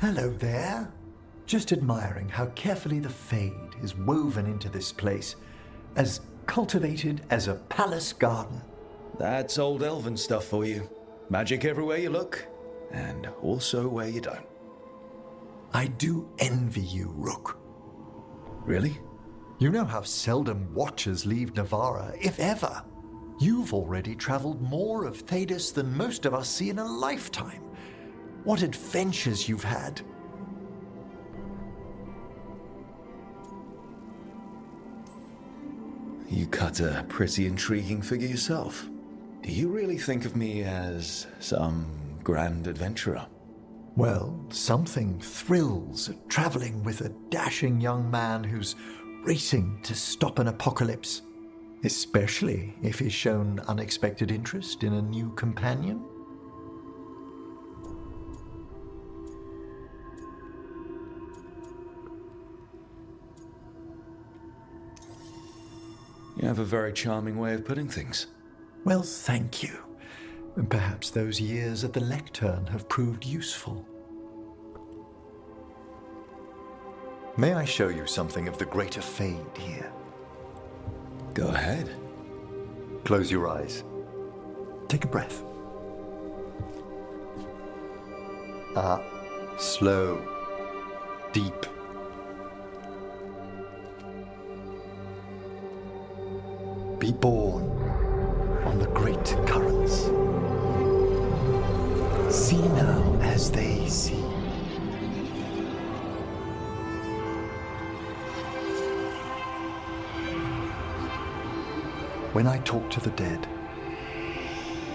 Hello there. Just admiring how carefully the Fade is woven into this place, as cultivated as a palace garden. That's old elven stuff for you. Magic everywhere you look, and also where you don't. I do envy you, Rook. Really? You know how seldom watchers leave Navarra, if ever. You've already traveled more of Thedas than most of us see in a lifetime. What adventures you've had. You cut a pretty intriguing figure yourself. Do you really think of me as some grand adventurer? Well, something thrills at traveling with a dashing young man who's racing to stop an apocalypse, especially if he's shown unexpected interest in a new companion. You have a very charming way of putting things. Well, thank you. Perhaps those years at the lectern have proved useful. May I show you something of the greater Fade here? Go ahead. Close your eyes. Take a breath. Slow. Deep. Be born on the great currents. See now as they see. When I talk to the dead,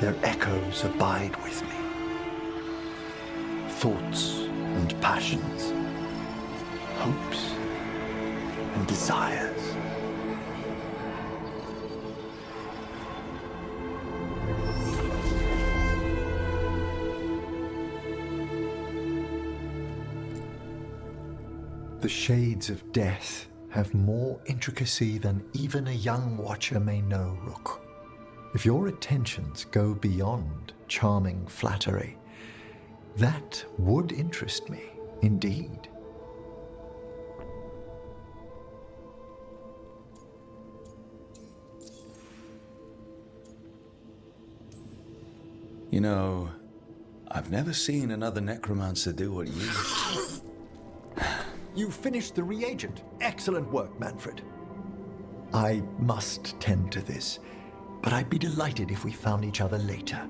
their echoes abide with me. Thoughts and passions, hopes and desires. The shades of death have more intricacy than even a young watcher may know, Rook. If your attentions go beyond charming flattery, that would interest me, indeed. You know, I've never seen another necromancer do what you... You finished the reagent. Excellent work, Manfred. I must tend to this, but I'd be delighted if we found each other later.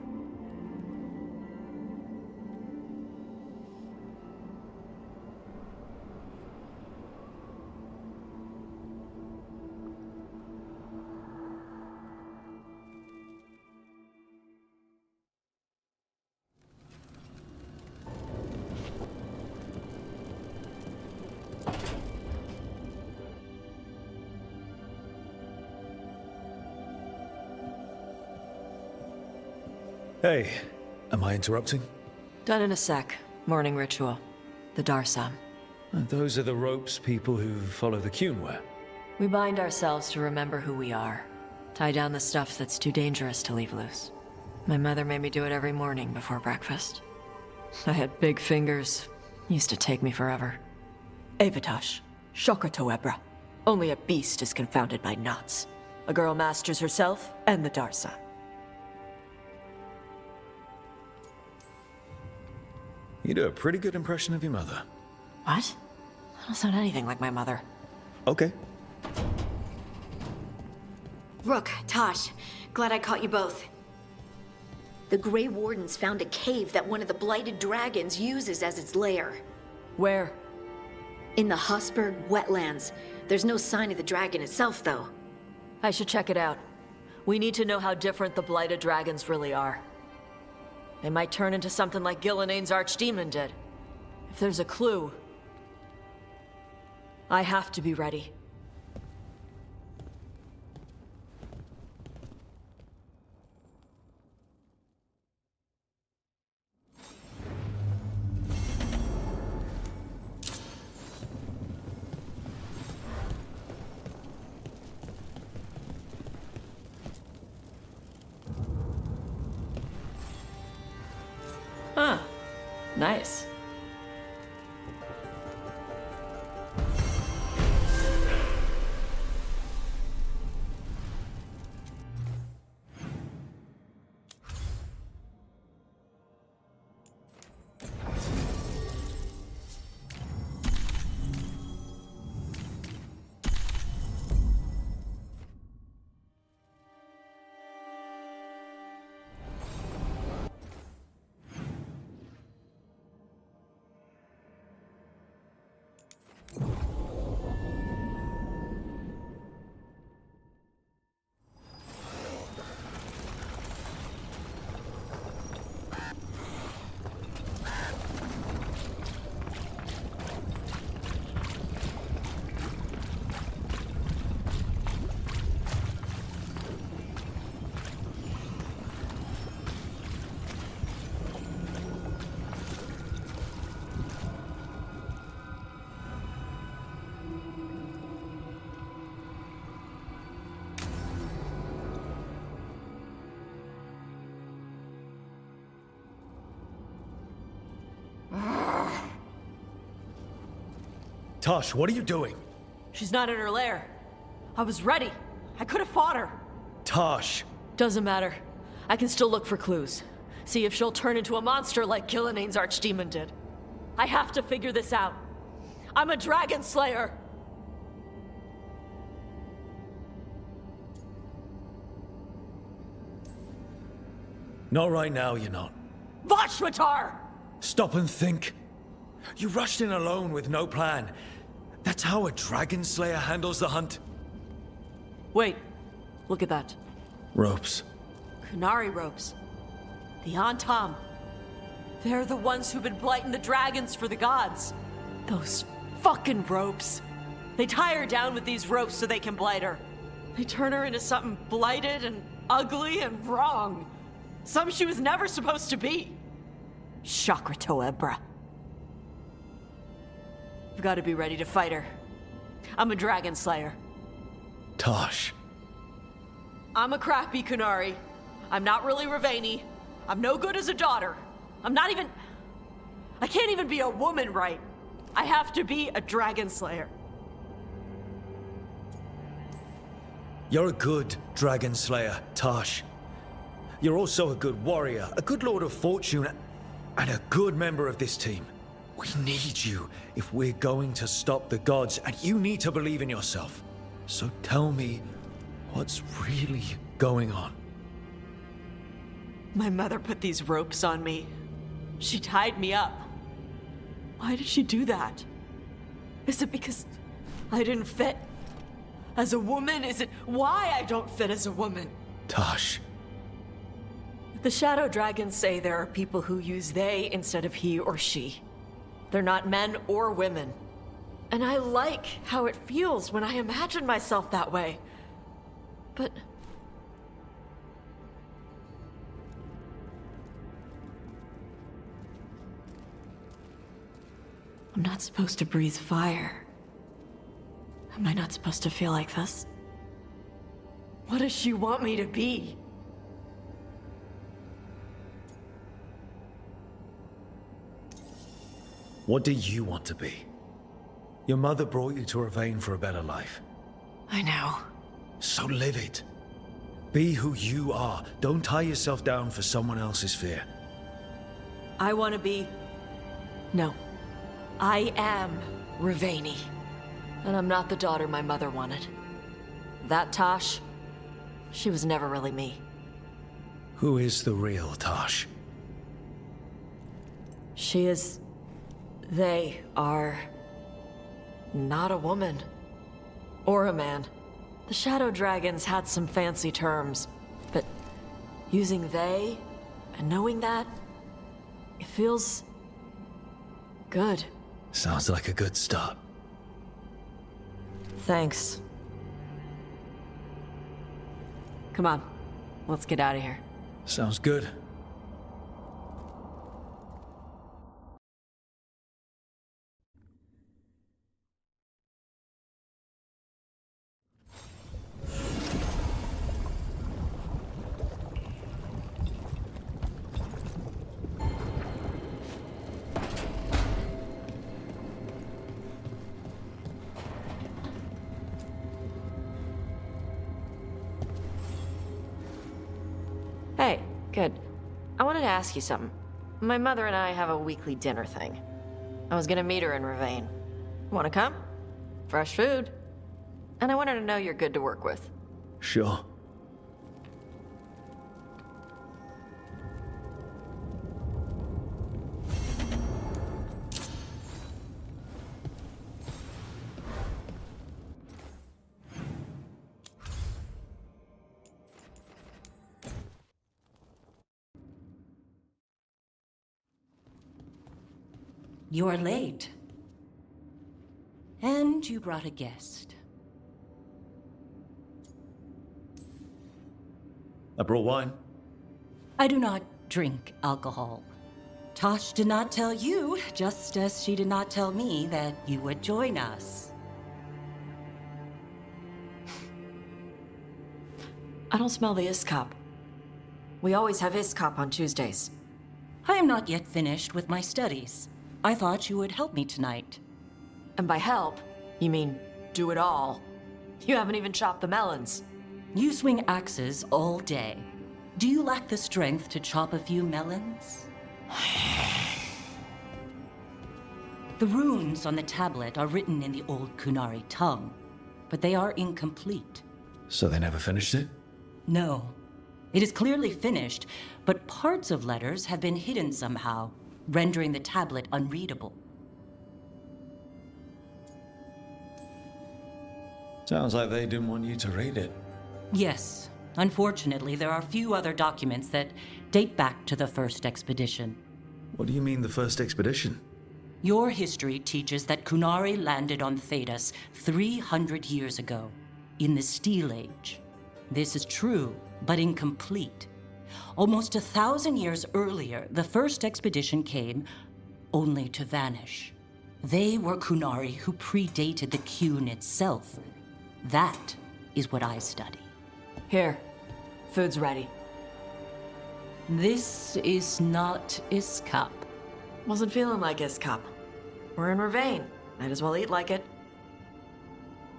Hey, am I interrupting? Done in a sec. Morning ritual. The Darsam. Those are the ropes people who follow the Qun wear. We bind ourselves to remember who we are. Tie down the stuff that's too dangerous to leave loose. My mother made me do it every morning before breakfast. I had big fingers. Used to take me forever. Avatash. Shokratoebra. Only a beast is confounded by knots. A girl masters herself and the Darsam. You do a pretty good impression of your mother. What? I don't sound anything like my mother. Okay. Rook, Tosh, glad I caught you both. The Grey Wardens found a cave that one of the Blighted Dragons uses as its lair. Where? In the Husberg wetlands. There's no sign of the dragon itself, though. I should check it out. We need to know how different the Blighted Dragons really are. They might turn into something like Gillenane's archdemon did. If there's a clue, I have to be ready. Huh. Nice. Tosh, what are you doing? She's not in her lair. I was ready. I could have fought her. Tosh! Doesn't matter. I can still look for clues. See if she'll turn into a monster like Killiane's archdemon did. I have to figure this out. I'm a dragon slayer. Not right now, you're not. Vashmatar! Stop and think. You rushed in alone with no plan. That's how a dragon slayer handles the hunt. Wait. Look at that. Ropes. Kunari ropes. The Antam. They're the ones who've been blighting the dragons for the gods. Those fucking ropes. They tie her down with these ropes so they can blight her. They turn her into something blighted and ugly and wrong. Something she was never supposed to be. Chakra Toebra. I've got to be ready to fight her. I'm a dragon slayer. Tosh. I'm a crappy Kunari. I'm not really Ravani. I'm no good as a daughter. I'm not even... I can't even be a woman right. I have to be a dragon slayer. You're a good dragon slayer, Tosh. You're also a good warrior, a good lord of fortune, and a good member of this team. We need you if we're going to stop the gods, and you need to believe in yourself. So tell me, what's really going on? My mother put these ropes on me. She tied me up. Why did she do that? Is it because I didn't fit as a woman? Is it why I don't fit as a woman? Tosh. The Shadow Dragons say there are people who use they instead of he or she. They're not men or women. And I like how it feels when I imagine myself that way. But... I'm not supposed to breathe fire. Am I not supposed to feel like this? What does she want me to be? What do you want to be? Your mother brought you to Ravane for a better life. I know. So live it. Be who you are. Don't tie yourself down for someone else's fear. I want to be... No. I am Ravani. And I'm not the daughter my mother wanted. That Tosh, she was never really me. Who is the real Tosh? She is... They are... not a woman. Or a man. The Shadow Dragons had some fancy terms, but using they and knowing that, it feels... good. Sounds like a good start. Thanks. Come on, let's get out of here. Sounds good. Hey, good. I wanted to ask you something. My mother and I have a weekly dinner thing. I was gonna meet her in Ravane. Wanna come? Fresh food. And I wanted to know you're good to work with. Sure. You're late. And you brought a guest. I brought wine. I do not drink alcohol. Tosh did not tell you, just as she did not tell me that you would join us. I don't smell the Iskop. We always have Iskop on Tuesdays. I am not yet finished with my studies. I thought you would help me tonight. And by help, you mean do it all. You haven't even chopped the melons. You swing axes all day. Do you lack the strength to chop a few melons? The runes on the tablet are written in the old Kunari tongue, but they are incomplete. So they never finished it? No. It is clearly finished, but parts of letters have been hidden somehow, rendering the tablet unreadable. Sounds like they didn't want you to read it. Yes. Unfortunately, there are few other documents that date back to the first expedition. What do you mean, the first expedition? Your history teaches that Kunari landed on Thedas 300 years ago, in the Steel Age. This is true, but incomplete. Almost 1,000 years earlier, the first expedition came only to vanish. They were Kunari who predated the Qun itself. That is what I study. Here. Food's ready. This is not Iskap. Wasn't feeling like Iskap. We're in Ravane. Might as well eat like it.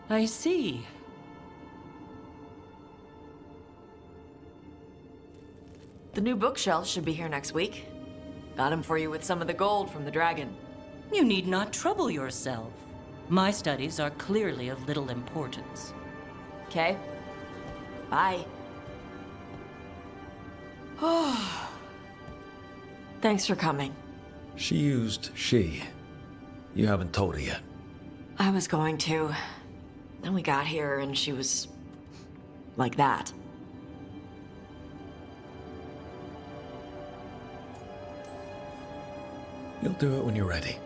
I see. The new bookshelves should be here next week. Got them for you with some of the gold from the dragon. You need not trouble yourself. My studies are clearly of little importance. Okay. Bye. Thanks for coming. She used she. You haven't told her yet. I was going to. Then we got here and she was... like that. You'll do it when you're ready.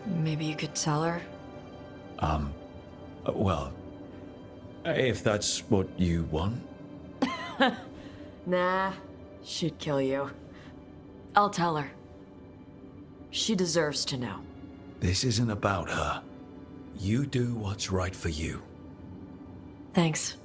Maybe you could tell her? Well, if that's what you want. Nah, she'd kill you. I'll tell her. She deserves to know. This isn't about her. You do what's right for you. Thanks.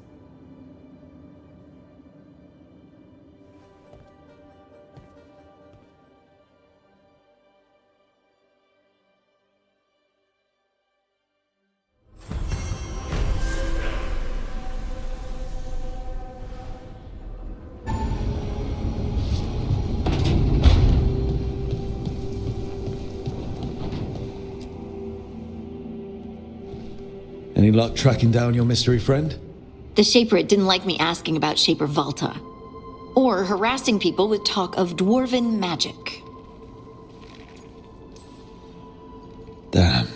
Any luck tracking down your mystery friend? The Shaper didn't like me asking about Shaper Valta, or harassing people with talk of dwarven magic. Damn,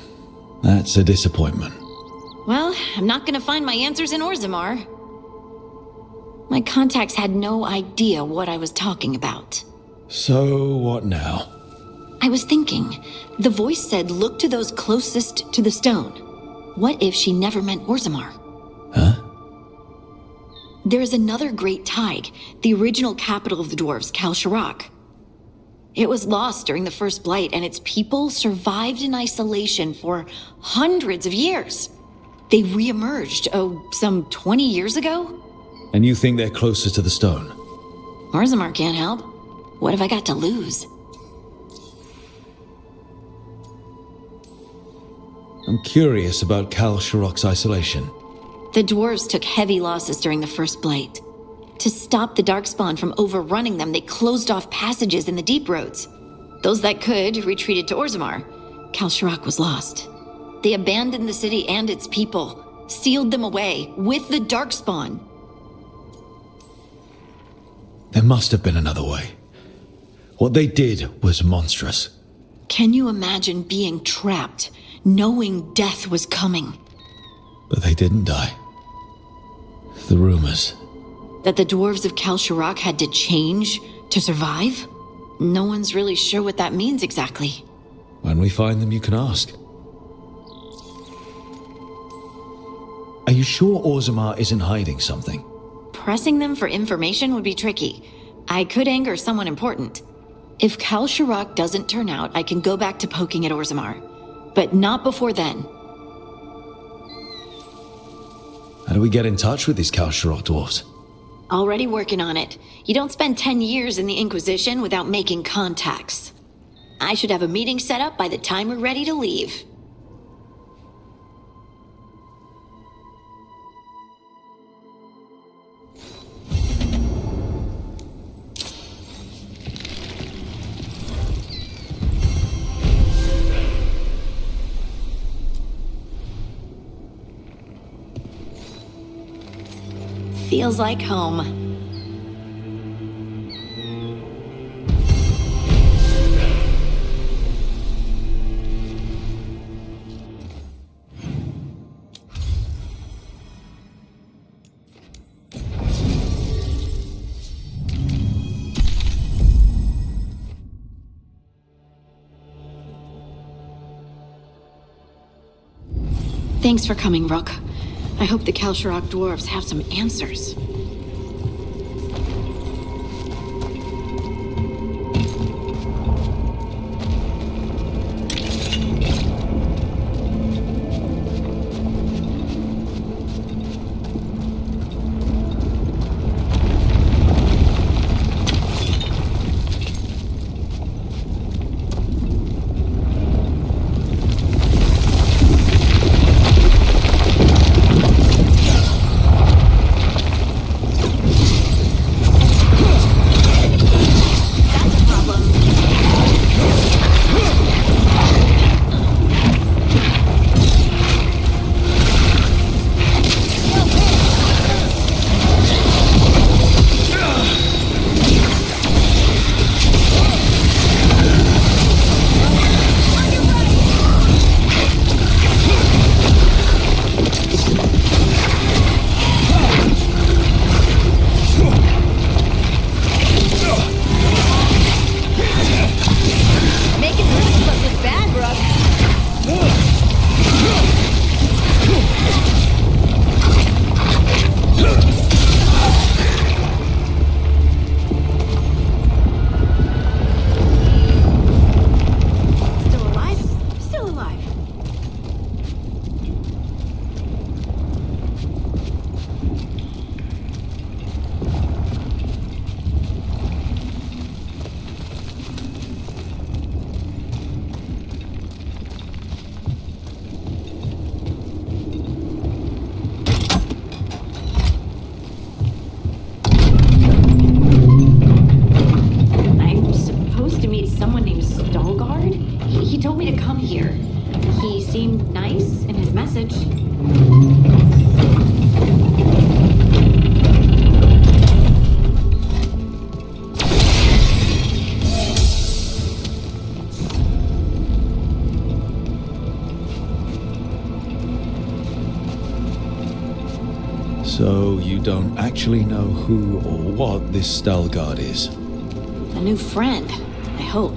that's a disappointment. Well, I'm not gonna find my answers in Orzammar. My contacts had no idea what I was talking about. So, what now? I was thinking, the voice said look to those closest to the stone. What if she never meant Orzammar? Huh? There is another great tide, the original capital of the dwarves, Kalsharak. It was lost during the First Blight, and its people survived in isolation for hundreds of years. They re-emerged, some 20 years ago? And you think they're closer to the stone? Orzammar can't help. What have I got to lose? I'm curious about Kalsharak's isolation. The dwarves took heavy losses during the First Blight. To stop the Darkspawn from overrunning them, they closed off passages in the deep roads. Those that could retreated to Orzammar. Kalsharak was lost. They abandoned the city and its people, sealed them away with the Darkspawn. There must have been another way. What they did was monstrous. Can you imagine being trapped, knowing death was coming? But they didn't die. The rumors. That the dwarves of Kalsharak had to change to survive? No one's really sure what that means exactly. When we find them, you can ask. Are you sure Orzammar isn't hiding something? Pressing them for information would be tricky. I could anger someone important. If Kalsharak doesn't turn out, I can go back to poking at Orzammar. But not before then. How do we get in touch with these Kalsharak dwarves? Already working on it. You don't spend 10 years in the Inquisition without making contacts. I should have a meeting set up by the time we're ready to leave. Feels like home. Thanks for coming, Rook. I hope the Kalsharok dwarves have some answers. So you don't actually know who or what this Stalgard is? A new friend, I hope.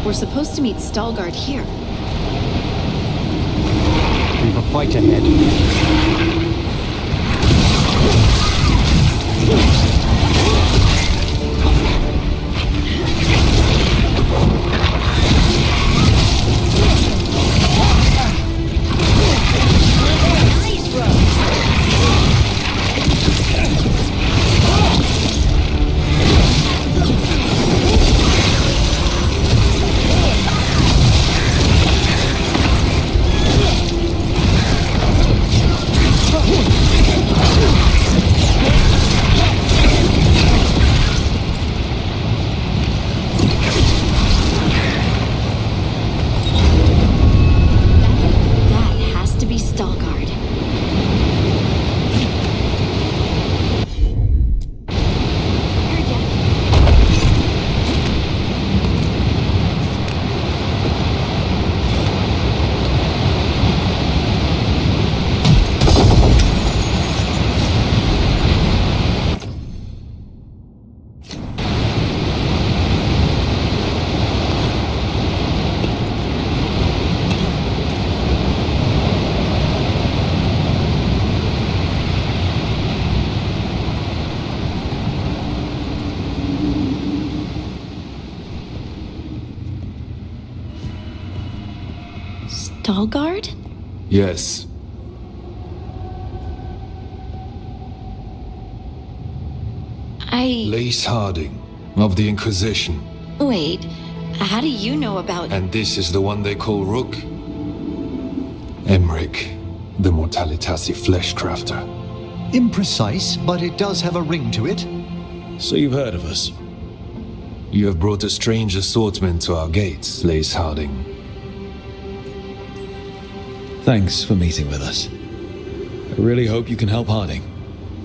We're supposed to meet Stalgard here. We've a fight ahead. Dalgard? Yes. Lace Harding, of the Inquisition. Wait, how do you know about... And this is the one they call Rook? Emric, the Mortalitasi flesh crafter. Imprecise, but it does have a ring to it. So you've heard of us? You have brought a strange assortment to our gates, Lace Harding. Thanks for meeting with us. I really hope you can help Harding.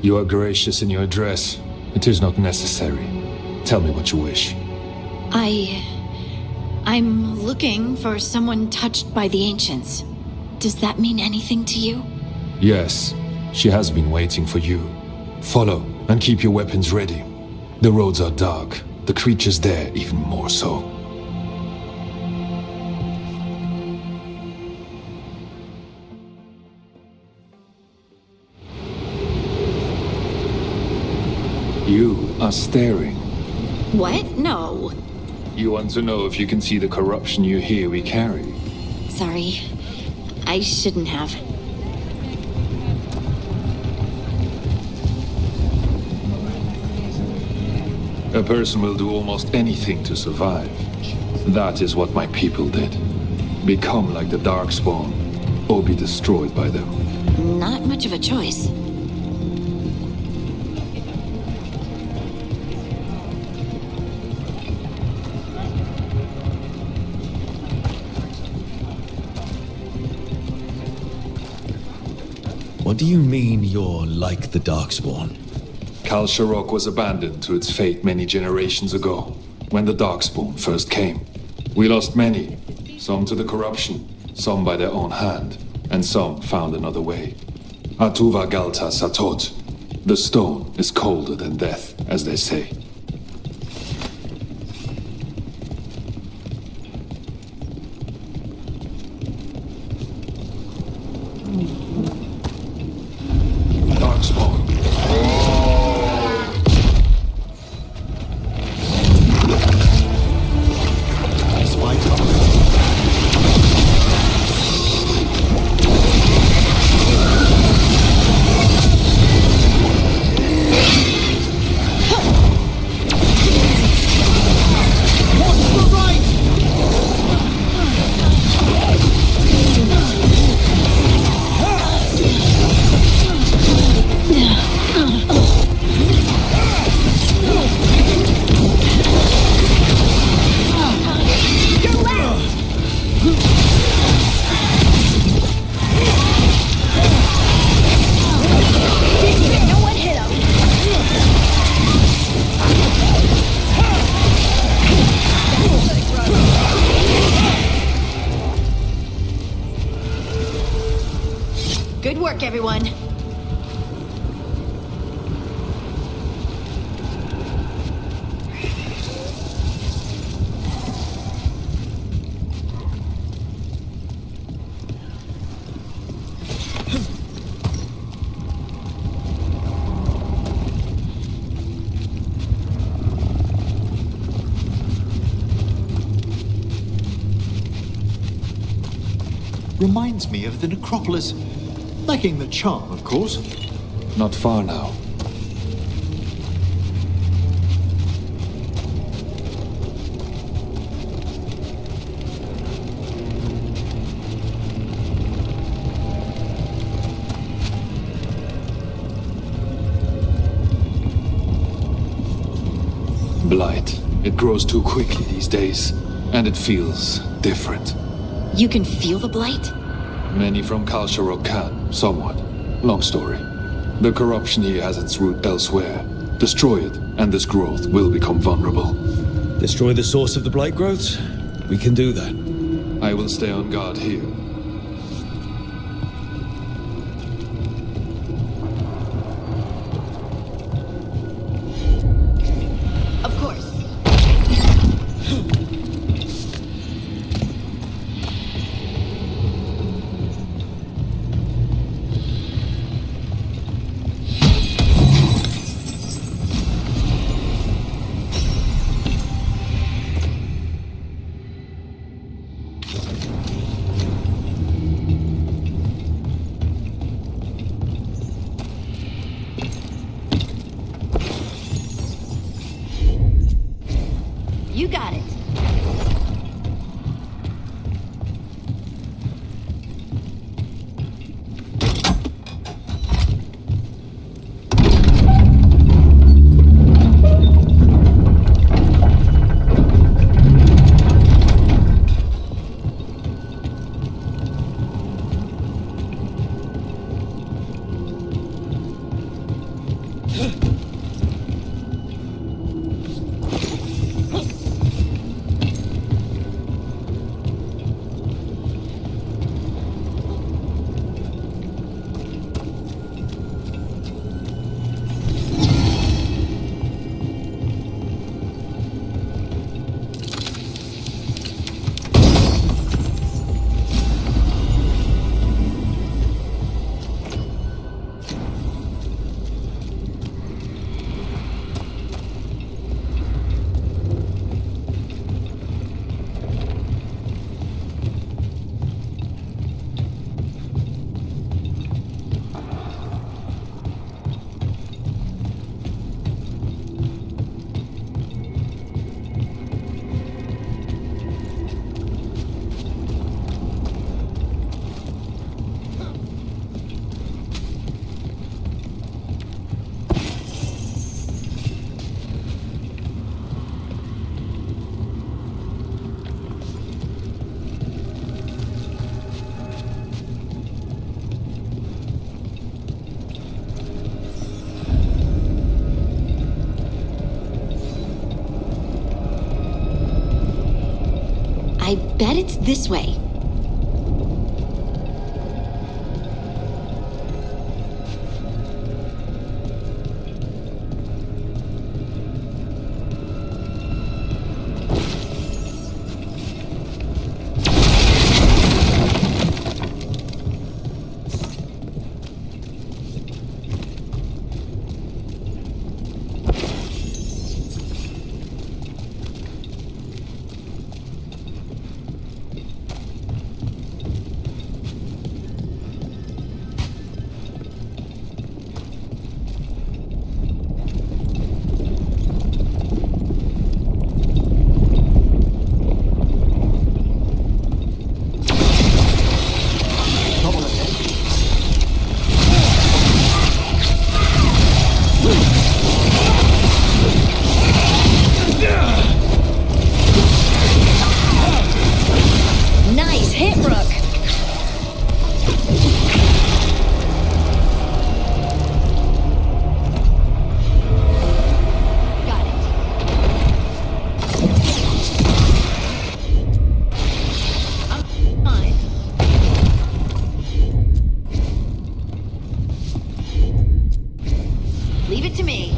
You are gracious in your address. It is not necessary. Tell me what you wish. I'm looking for someone touched by the Ancients. Does that mean anything to you? Yes, she has been waiting for you. Follow and keep your weapons ready. The roads are dark, the creatures there even more so. You are staring. What? No. You want to know if you can see the corruption you hear we carry? Sorry. I shouldn't have. A person will do almost anything to survive. That is what my people did. Become like the Darkspawn, or be destroyed by them. Not much of a choice. What do you mean you're like the Darkspawn? Kal Sharok was abandoned to its fate many generations ago, when the Darkspawn first came. We lost many, some to the corruption, some by their own hand, and some found another way. Atuva Galta Satot. The stone is colder than death, as they say. Darkspawn. Good work, everyone. Reminds me of the necropolis. Lacking the charm, of course. Not far now. Blight. It grows too quickly these days, and it feels different. You can feel the blight? Many from Kal Sharok can, somewhat. Long story. The corruption here has its root elsewhere. Destroy it, and this growth will become vulnerable. Destroy the source of the blight growths? We can do that. I will stay on guard here. Of course. You got it. I bet it's this way. Leave it to me.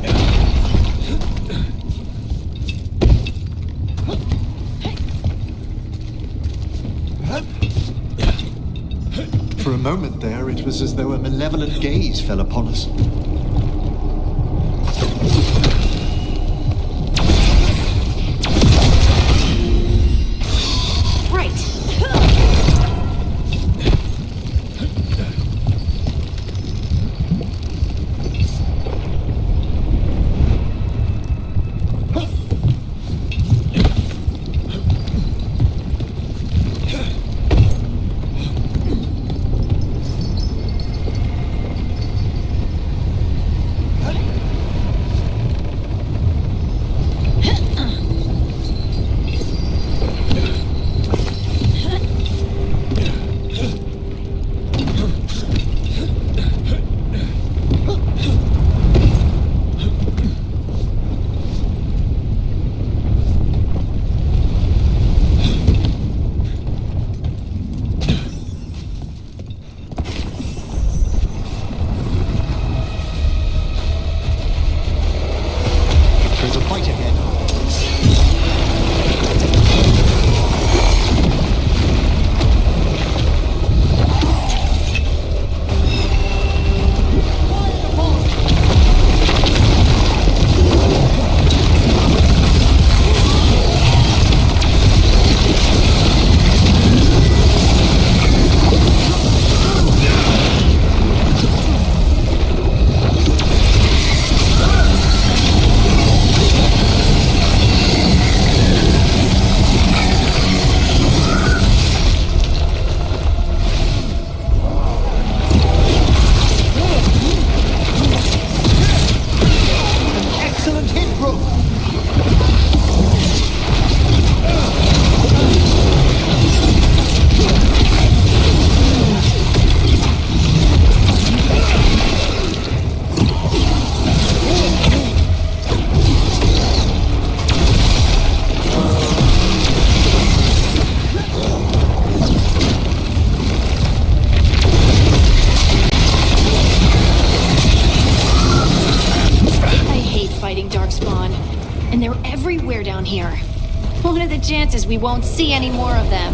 For a moment there, it was as though a malevolent gaze fell upon us. fire down here. What are the chances we won't see any more of them?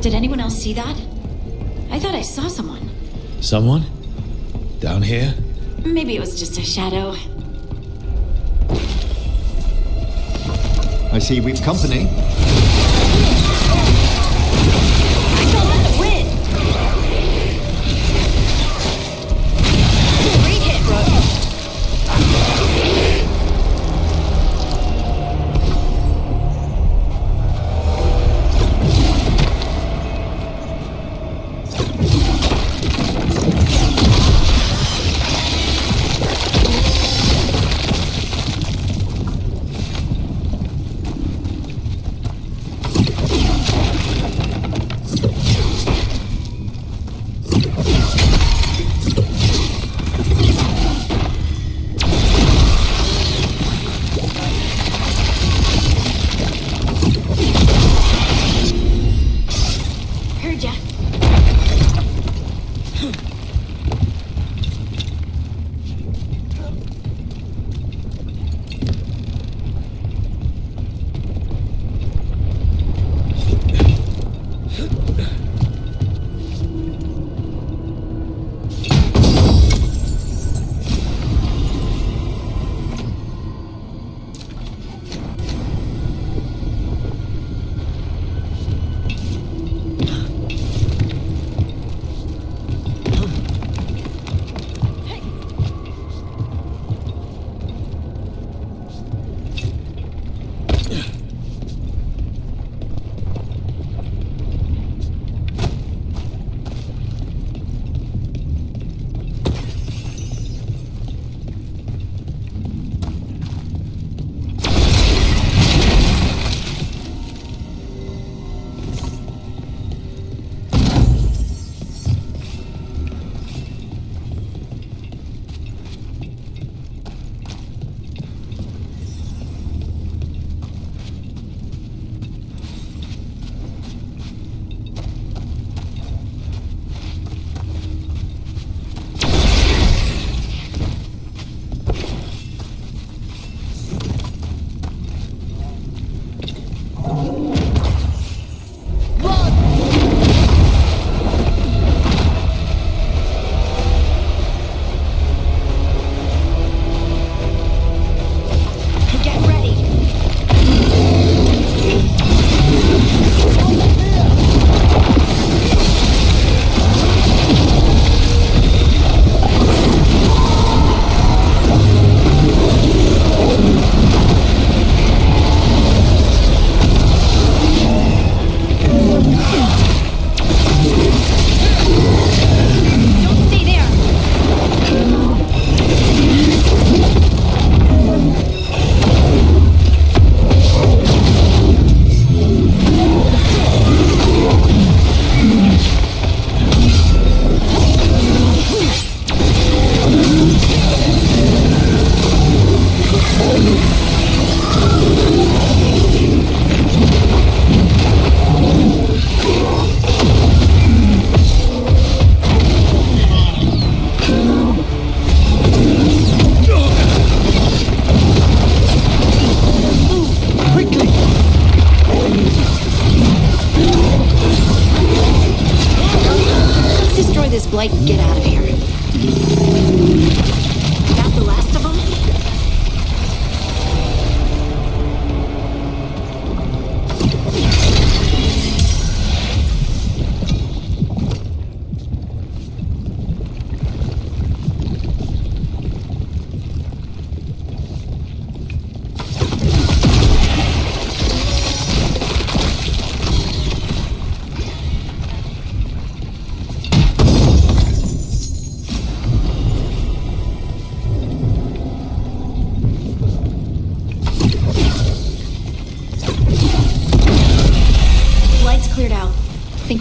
Did anyone else see that? I thought I saw someone. Someone? Down here? Maybe it was just a shadow. I see we've company. I felt that wind! Great hit, Rook.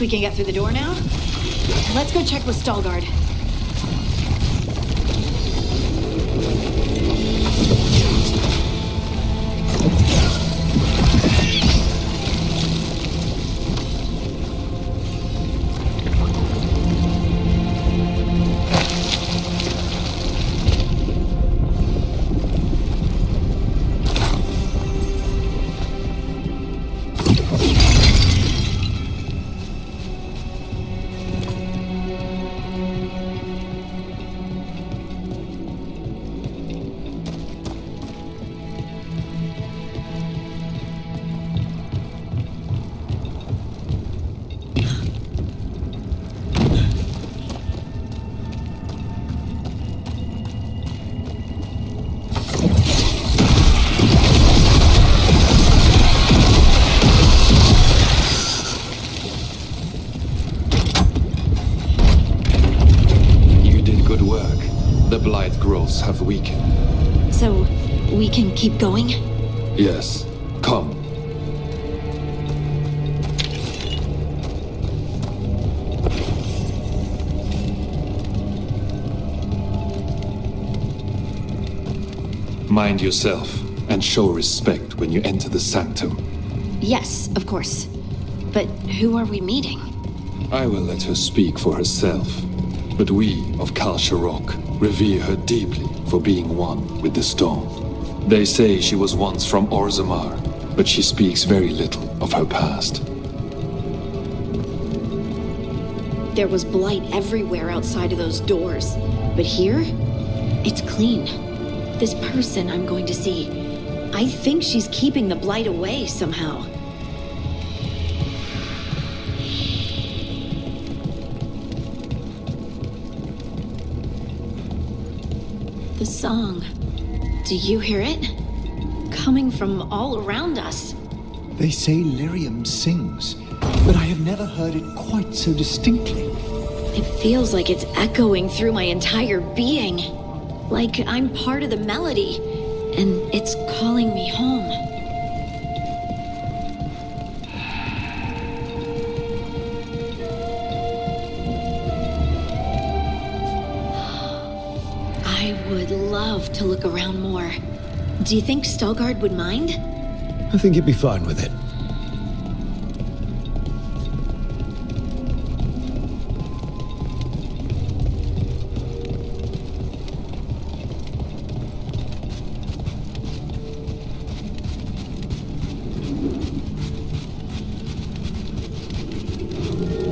we can get through the door now? Let's go check with Stalgard. Have weakened. So, we can keep going? Yes. Come. Mind yourself, and show respect when you enter the sanctum. Yes, of course. But who are we meeting? I will let her speak for herself. But we of Kal Sharok revere her deeply for being one with the stone. They say she was once from Orzammar, but she speaks very little of her past. There was blight everywhere outside of those doors. But here, it's clean. This person I'm going to see, I think she's keeping the blight away somehow. The song. Do you hear it? Coming from all around us. They say Lyrium sings, but I have never heard it quite so distinctly. It feels like it's echoing through my entire being. Like I'm part of the melody, and it's calling me home. I would love to look around more. Do you think Stalgard would mind? I think he'd be fine with it.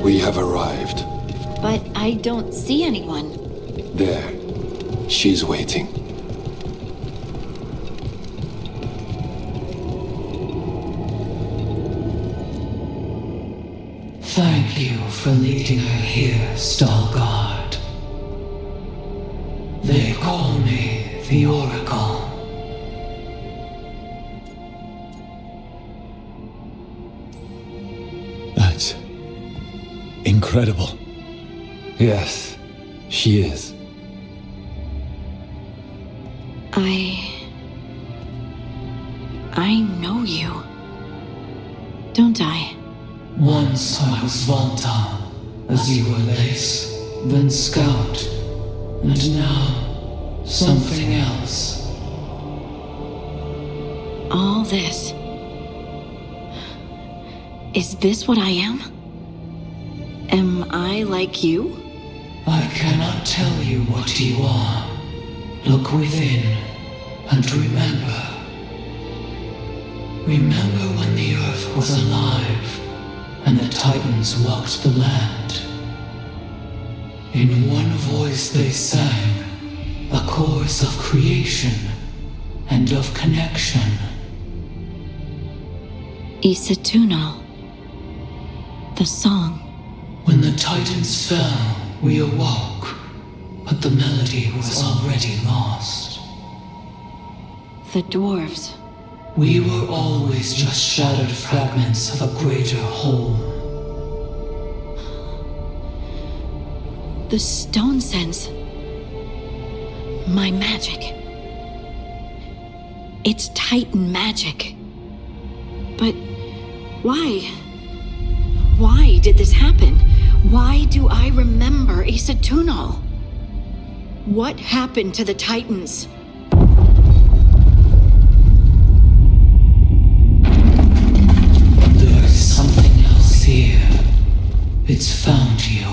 We have arrived. But I don't see anyone. There. She's waiting. Thank you for leading her here, Stalgard. They call me the Oracle. That's incredible. Yes, she is. I know you. Don't I? Once I was Volta, as you were Lace, then Scout, and now something else. All this. Is this what I am? Am I like you? I cannot tell you what you are. Look within, and remember. Remember when the Earth was alive, and the Titans walked the land. In one voice they sang, a chorus of creation and of connection. Isatuno. The song. When the Titans fell, we awoke, but the melody was already lost. The dwarves. We were always just shattered fragments of a greater whole. The stone sense. My magic. It's Titan magic. But why? Why did this happen? Why do I remember Asa Tunal? What happened to the Titans? There's something else here. It's found you.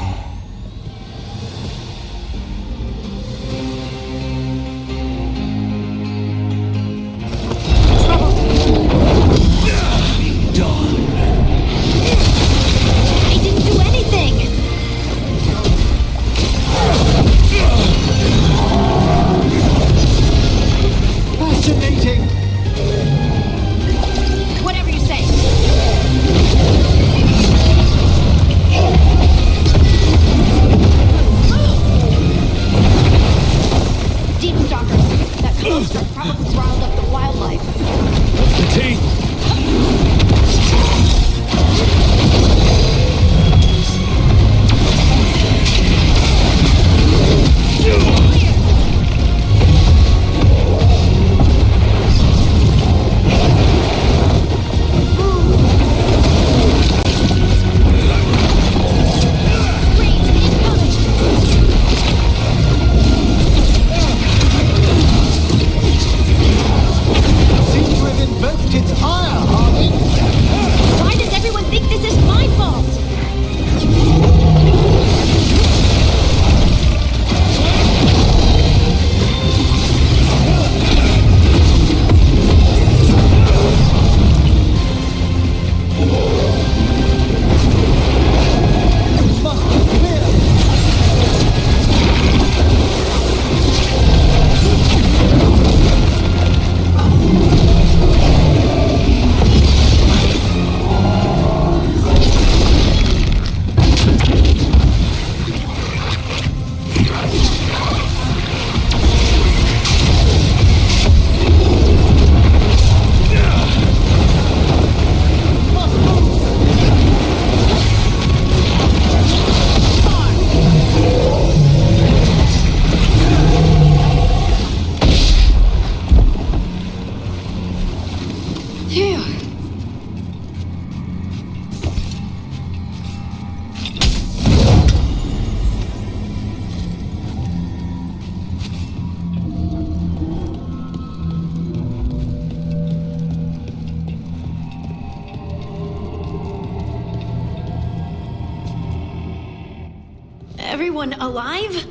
Everyone alive?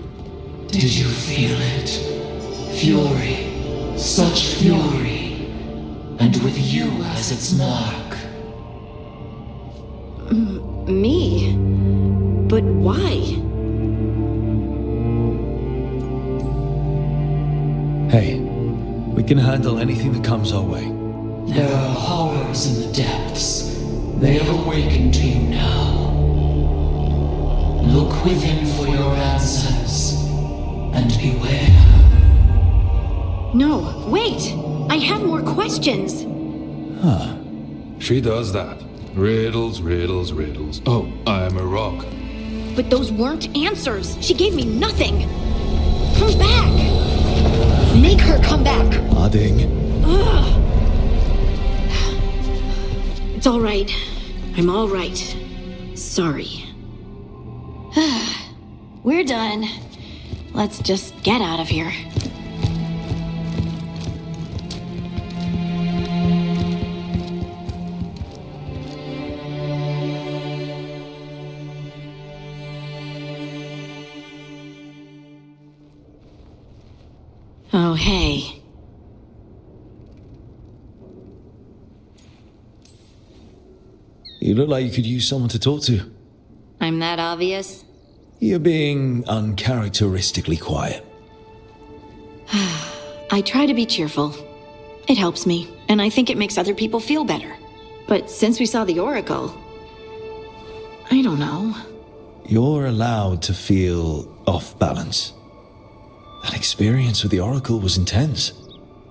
Did you feel it? Fury. Such fury. And with you as its mark. Me? But why? Hey, we can handle anything that comes our way. There are horrors in the depths. They have awakened to you now. Look within for your answers. And beware. No, wait! I have more questions! Huh. She does that. Riddles, riddles, riddles. Oh, I'm a rock. But those weren't answers! She gave me nothing! Come back! Make her come back! Harding. Ugh. It's alright. I'm alright. Sorry. We're done. Let's just get out of here. Oh, hey. You look like you could use someone to talk to. I'm that obvious? You're being uncharacteristically quiet. I try to be cheerful. It helps me, and I think it makes other people feel better. But since we saw the Oracle, I don't know. You're allowed to feel off balance. That experience with the Oracle was intense.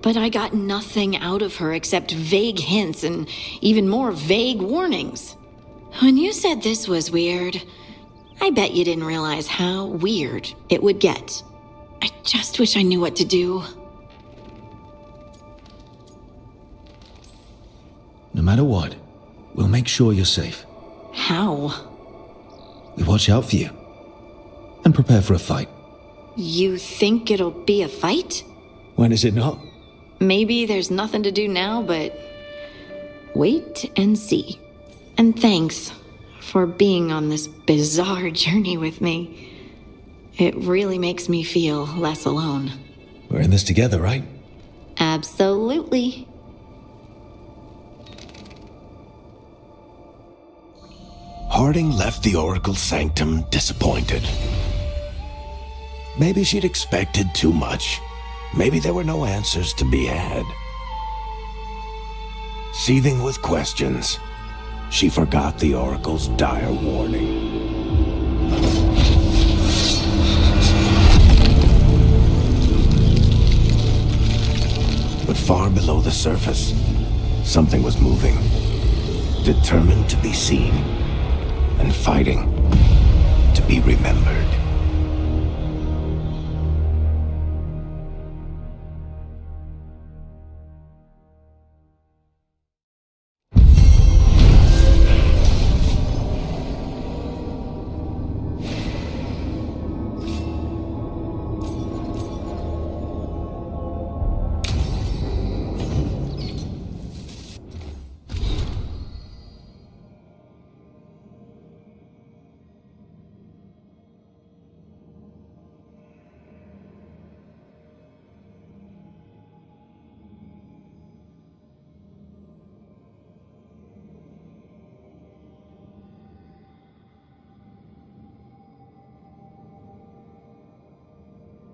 But I got nothing out of her except vague hints and even more vague warnings. When you said this was weird, I bet you didn't realize how weird it would get. I just wish I knew what to do. No matter what, we'll make sure you're safe. How? We watch out for you. And prepare for a fight. You think it'll be a fight? When is it not? Maybe there's nothing to do now, but wait and see. And thanks for being on this bizarre journey with me. It really makes me feel less alone. We're in this together, right? Absolutely. Harding left the Oracle's sanctum disappointed. Maybe she'd expected too much. Maybe there were no answers to be had. Seething with questions, she forgot the Oracle's dire warning. But far below the surface, something was moving, determined to be seen, and fighting to be remembered.